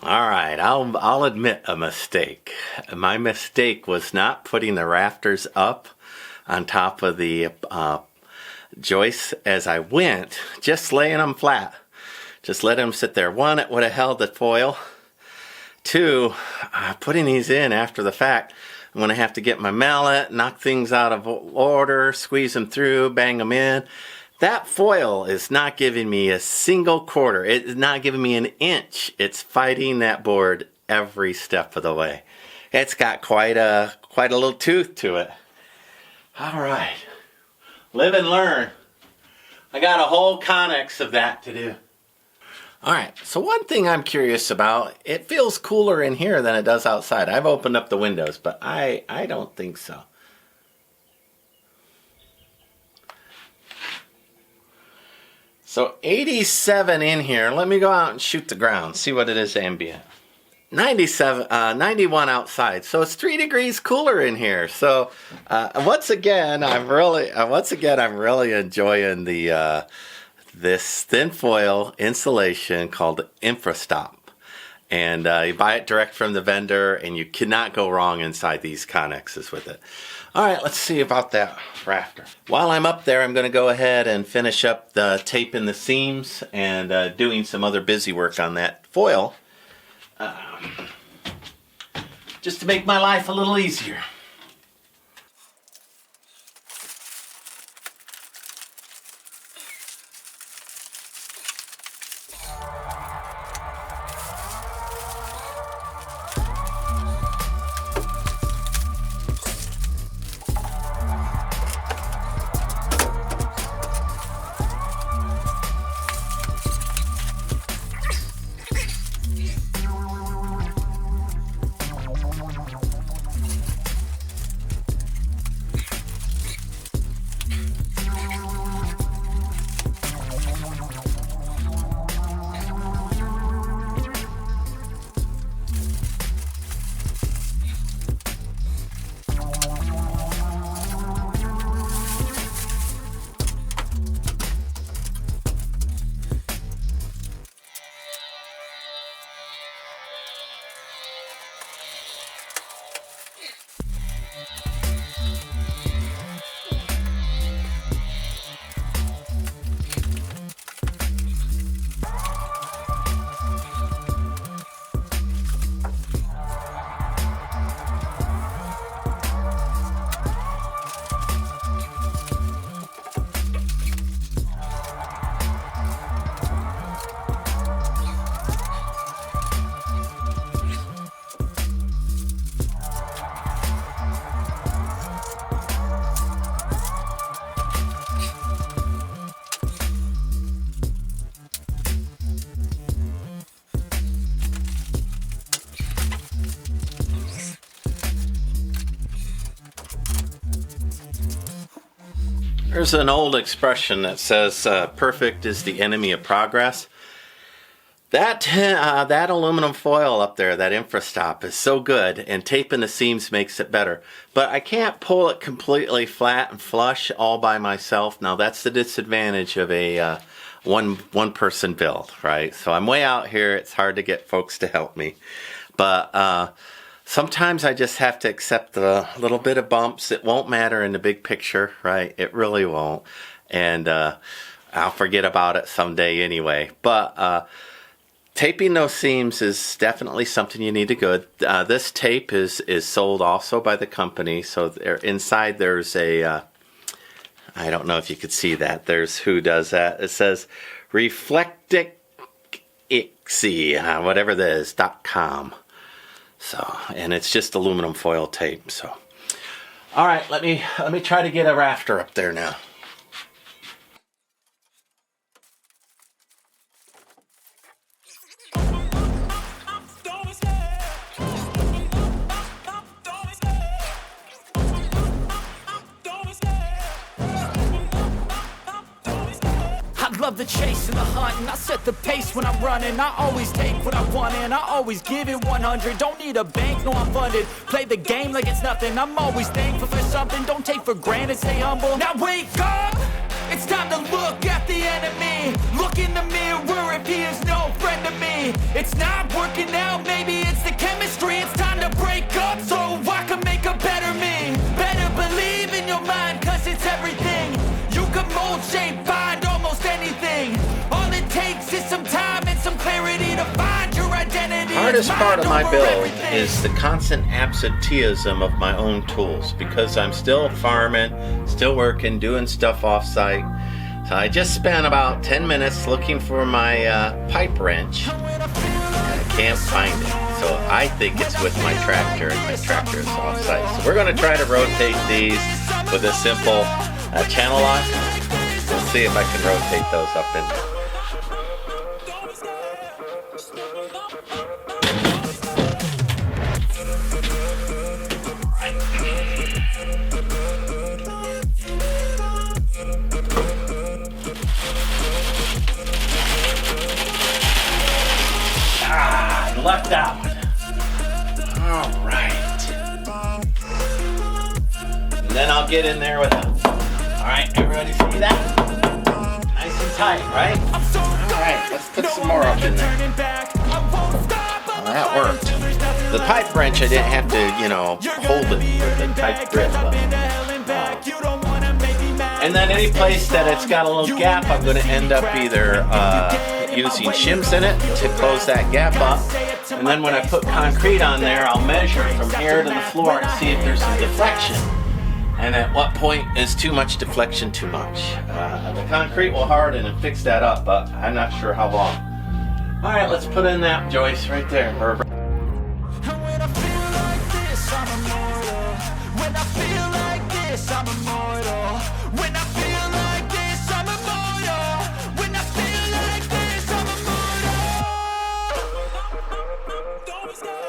All right, I'll admit a mistake. My mistake was not putting the rafters up on top of the joists as I went, just laying them flat. Just let them sit there. One, it would have held the foil. Two, putting these in after the fact, I'm going to have to get my mallet, knock things out of order, squeeze them through, bang them in. That foil is not giving me a single quarter. It's not giving me an inch. It's fighting that board every step of the way. It's got quite a little tooth to it. All right, live and learn. I got a whole connex of that to do. All right, so one thing I'm curious about, it feels cooler in here than it does outside. I've opened up the windows, but I don't think so. So 87 in here. Let me go out and shoot the ground, see what it is ambient. 91 outside. So it's 3 degrees cooler in here. So once again, I'm really enjoying the this thin foil insulation called InfraStop. And you buy it direct from the vendor, and you cannot go wrong inside these connexes with it. All right, let's see about that rafter. While I'm up there, I'm going to go ahead and finish up the taping the seams and doing some other busy work on that foil. Just to make my life a little easier. There's an old expression that says perfect is the enemy of progress. That aluminum foil up there, that InfraStop, is so good, and taping the seams makes it better. But I can't pull it completely flat and flush all by myself. Now that's the disadvantage of a one person build, right? So I'm way out here. It's hard to get folks to help me. But sometimes I just have to accept the little bit of bumps. It won't matter in the big picture, right? It really won't. And I'll forget about it someday anyway. But taping those seams is definitely something you need to do. This tape is sold also by the company. So inside there's a, I don't know if you could see that. There's who does that. It says Reflectixy, whatever that is, .com. So, and it's just aluminum foil tape. So, all right, let me try to get a rafter up there now. Love the chase and the hunt, and I set the pace when I'm running. I always take what I want and I always give it 100. Don't need a bank, no I'm funded. Play the game like it's nothing. I'm always thankful for something. Don't take for granted, stay humble. Now wake up! It's time to look at the enemy. Look in the mirror if he is no friend to me. It's not working out, maybe it's the chemistry. It's time to break up so I can make a better me. Better believe in your mind, cause it's everything. You can mold, shape, find almost anything. All it takes is some time and some clarity to find your identity. Hardest part of my build is the constant absenteeism of my own tools, because I'm still farming, still working, doing stuff off-site. So I just spent about 10 minutes looking for my pipe wrench, and I can't find it. So I think it's with my tractor, and my tractor is off-site. So we're going to try to rotate these with a simple channel lock. We'll see if I can rotate those up in there. Left out. All right. And then I'll get in there with them. All right, everybody see that? Nice and tight, right? All right, let's put some more up in there. Well, that worked. The pipe wrench, I didn't have to, hold it with a tight grip. And then any place that it's got a little gap, I'm going to end up either using shims in it to close that gap up. And then when I put concrete on there, I'll measure from here to the floor and see if there's some deflection. And at what point is too much deflection too much? The concrete will harden and fix that up, but I'm not sure how long. All right, let's put in that joist right there. When I feel like this, I'm immortal. When I feel like this, I'm immortal. When I feel like this, I'm immortal. When I feel like this, I'm immortal. Don't stop.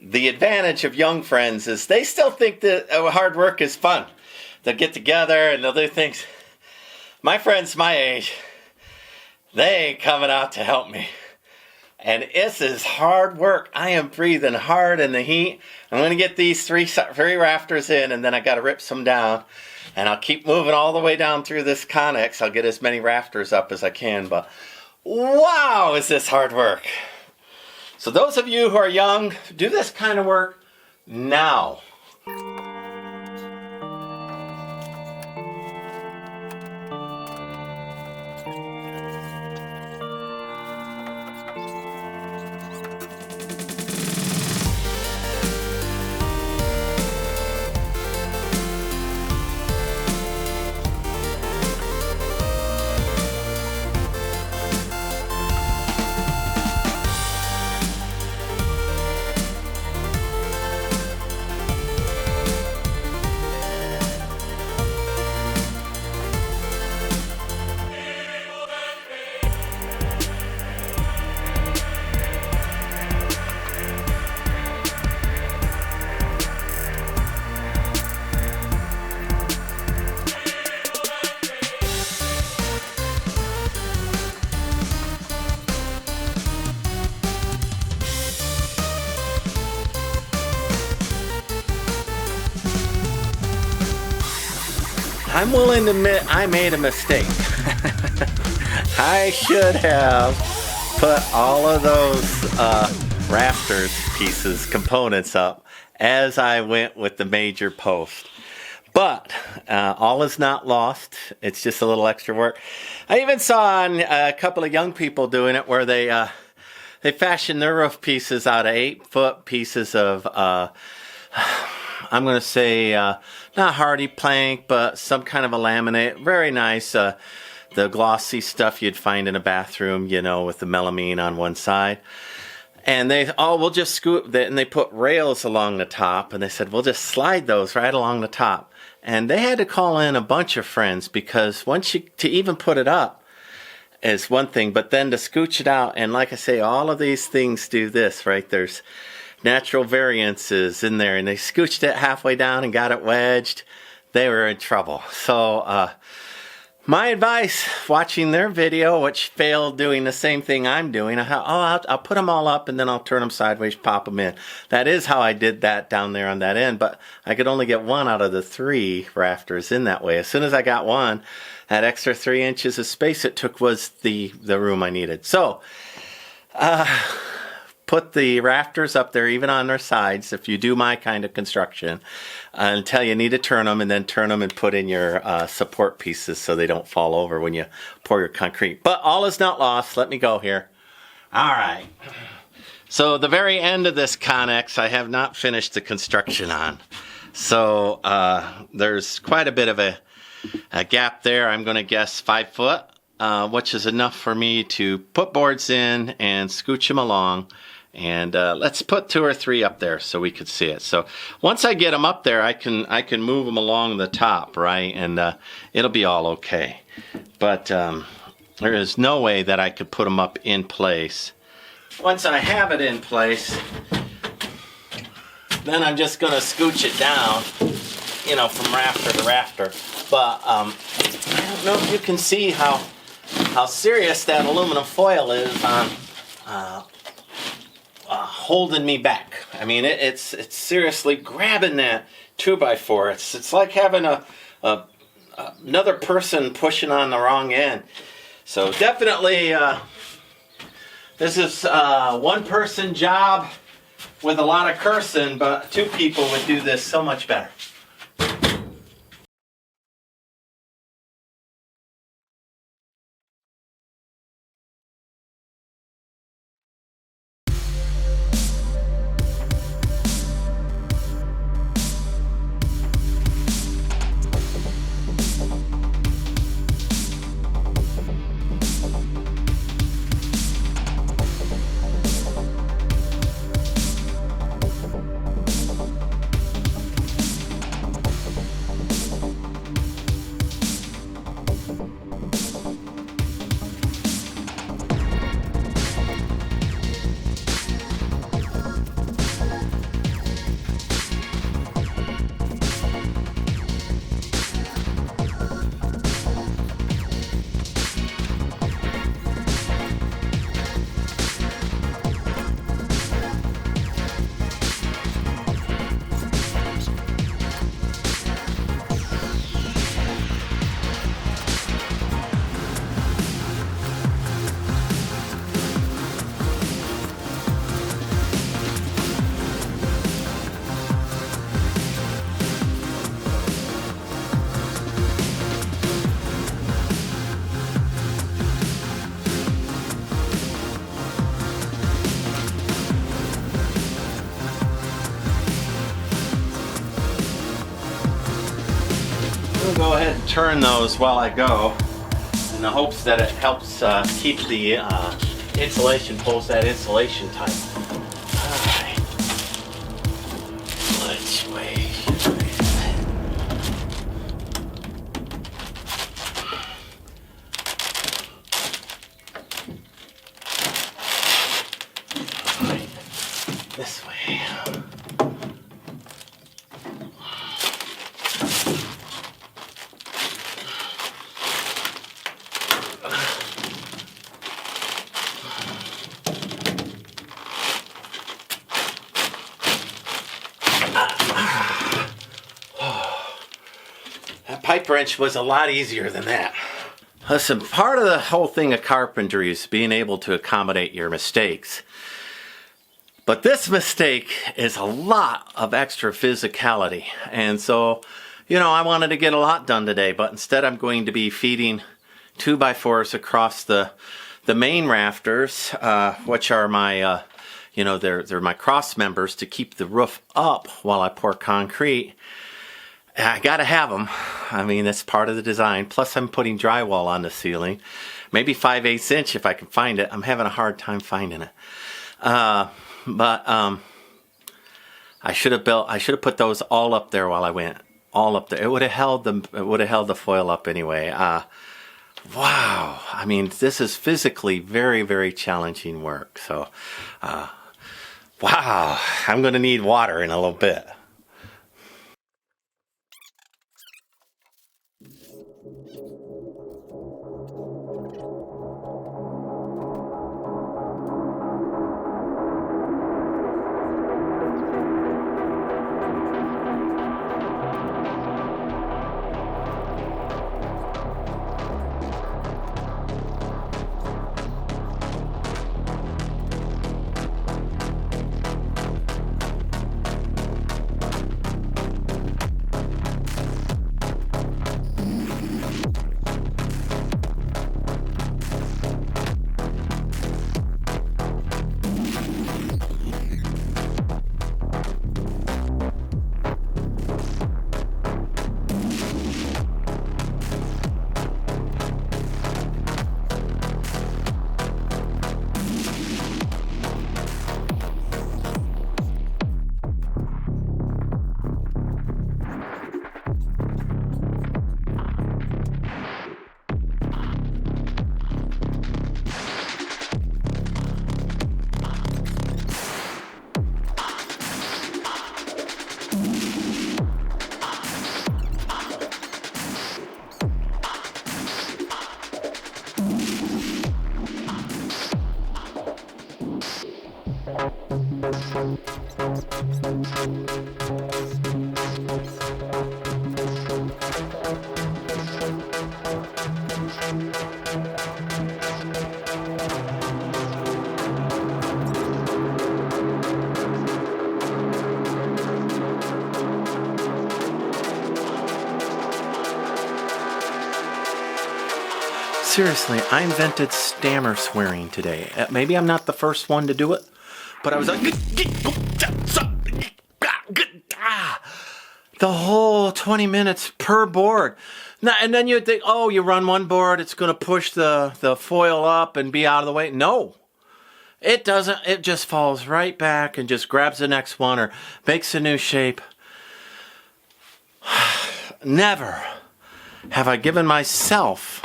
The advantage of young friends is they still think that hard work is fun. They'll get together and they'll do things. My friends my age, they ain't coming out to help me. And this is hard work. I am breathing hard in the heat. I'm going to get these three rafters in, and then I got to rip some down. And I'll keep moving all the way down through this connex. I'll get as many rafters up as I can. But wow, is this hard work. So those of you who are young, do this kind of work now. I'm willing to admit I made a mistake. I should have put all of those rafters pieces, components up as I went with the major post. But all is not lost. It's just a little extra work. I even saw on a couple of young people doing it where they fashion their roof pieces out of 8-foot pieces of I'm going to say not hardy plank, but some kind of a laminate. Very nice. The glossy stuff you'd find in a bathroom, you know, with the melamine on one side. And they, oh, we'll just scoot that. And they put rails along the top. And they said, we'll just slide those right along the top. And they had to call in a bunch of friends because once you, to even put it up is one thing. But then to scooch it out. And like I say, all of these things do this, right? There's natural variances in there. And they scooched it halfway down and got it wedged. They were in trouble. So, my advice, watching their video, which failed doing the same thing I'm doing, I'll put them all up and then I'll turn them sideways, pop them in. That is how I did that down there on that end, but I could only get one out of the 3 rafters in that way. As soon as I got one, that extra 3 inches of space it took was the room I needed. So, put the rafters up there, even on their sides, if you do my kind of construction, until you need to turn them, and then turn them and put in your support pieces so they don't fall over when you pour your concrete. But all is not lost. Let me go here. All right. So the very end of this Connex, I have not finished the construction on. So there's quite a bit of a gap there. I'm going to guess 5 foot, which is enough for me to put boards in and scooch them along. And let's put 2 or 3 up there so we could see it. So once I get them up there, I can move them along the top, right? And it'll be all okay. But there is no way that I could put them up in place. Once I have it in place, then I'm just going to scooch it down, you know, from rafter to rafter. But I don't know if you can see how serious that aluminum foil is on holding me back. I mean, it's seriously grabbing that 2x4. It's like having another person pushing on the wrong end. So definitely, this is a one-person job with a lot of cursing, but 2 people would do this so much better. Go ahead and turn those while I go in the hopes that it helps keep the insulation, pulls that insulation tight. Alright. Which way? Alright. This way. Pipe wrench was a lot easier than that. Listen, part of the whole thing of carpentry is being able to accommodate your mistakes. But this mistake is a lot of extra physicality. And so, you know, I wanted to get a lot done today, but instead I'm going to be feeding 2x4s across the main rafters, which are my, you know, they're my cross members to keep the roof up while I pour concrete. I gotta have them. I mean, that's part of the design. Plus, I'm putting drywall on the ceiling. Maybe 5/8 inch if I can find it. I'm having a hard time finding it. But I should have put those all up there while I went. All up there. It would have held the foil up anyway. Wow. I mean, this is physically very, very challenging work. So, wow. I'm going to need water in a little bit. Seriously, I invented stammer swearing today. Maybe I'm not the first one to do it, but I was like, the whole 20 minutes per board. And then you'd think, oh, you run one board, it's going to push the foil up and be out of the way. No, it doesn't. It just falls right back and just grabs the next one or makes a new shape. Never have I given myself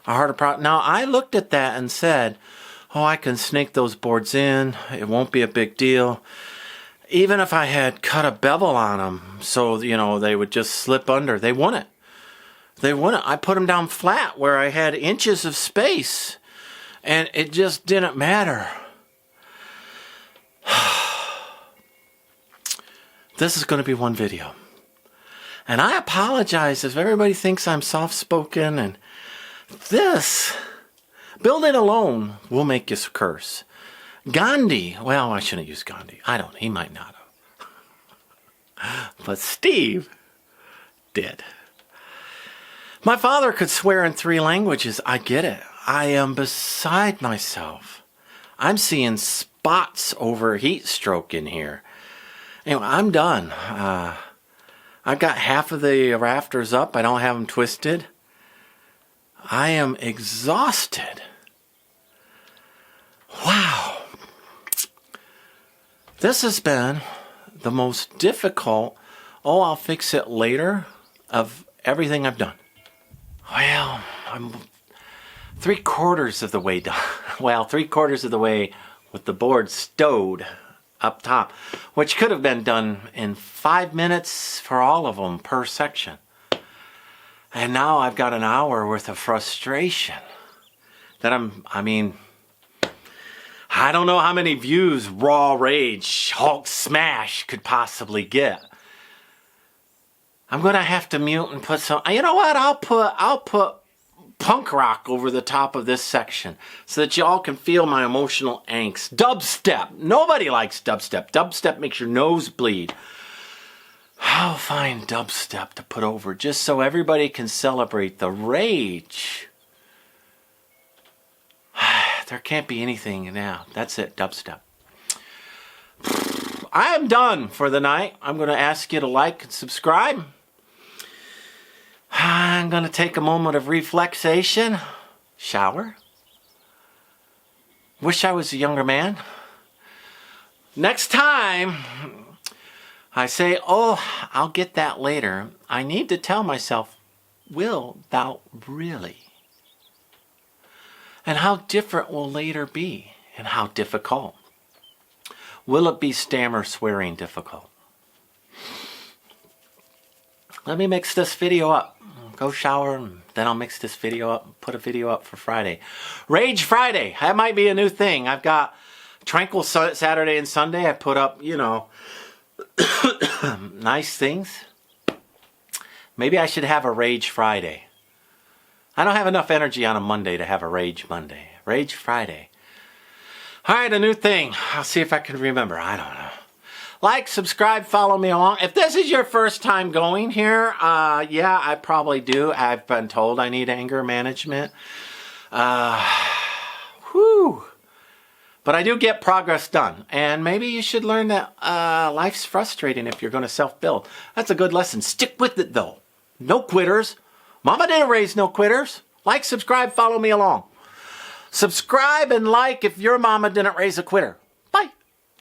a harder problem. Now, I looked at that and said, oh, I can snake those boards in. It won't be a big deal. Even if I had cut a bevel on them so, they would just slip under, they wouldn't. They wouldn't. I put them down flat where I had inches of space, and it just didn't matter. This is going to be one video. And I apologize if everybody thinks I'm soft-spoken, and this building alone will make you curse. Gandhi, well, I shouldn't use Gandhi. He might not have. But Steve did. My father could swear in 3 languages. I get it. I am beside myself. I'm seeing spots over heat stroke in here. Anyway, I'm done. I've got half of the rafters up. I don't have them twisted. I am exhausted. Wow. This has been the most difficult, I'll fix it later, of everything I've done. Well, I'm 3/4 of the way done. Well, 3/4 of the way with the board stowed up top, which could have been done in 5 minutes for all of them per section. And now I've got an hour worth of frustration that I don't know how many views Raw Rage Hulk Smash could possibly get. I'm going to have to mute and put some, you know what, I'll put punk rock over the top of this section so that y'all can feel my emotional angst. Dubstep. Nobody likes dubstep. Dubstep makes your nose bleed. I'll find dubstep to put over just so everybody can celebrate the rage. There can't be anything now. That's it, dubstep. I am done for the night. I'm going to ask you to like and subscribe. I'm going to take a moment of reflexation. Shower. Wish I was a younger man. Next time I say, oh, I'll get that later, I need to tell myself, will thou really? And how different will later be? And how difficult? Will it be stammer swearing difficult? Let me mix this video up. Go shower, and then I'll mix this video up, put a video up for Friday. Rage Friday, that might be a new thing. I've got Tranquil Saturday and Sunday. I put up, you know, nice things. Maybe I should have a Rage Friday. I don't have enough energy on a Monday to have a Rage Monday. Rage Friday. All right, a new thing. I'll see if I can remember. I don't know. Like, subscribe, follow me along. If this is your first time going here, yeah, I probably do. I've been told I need anger management. Whew. But I do get progress done. And maybe you should learn that life's frustrating if you're going to self-build. That's a good lesson. Stick with it, though. No quitters. Mama didn't raise no quitters. Like, subscribe, follow me along. Subscribe and like if your mama didn't raise a quitter.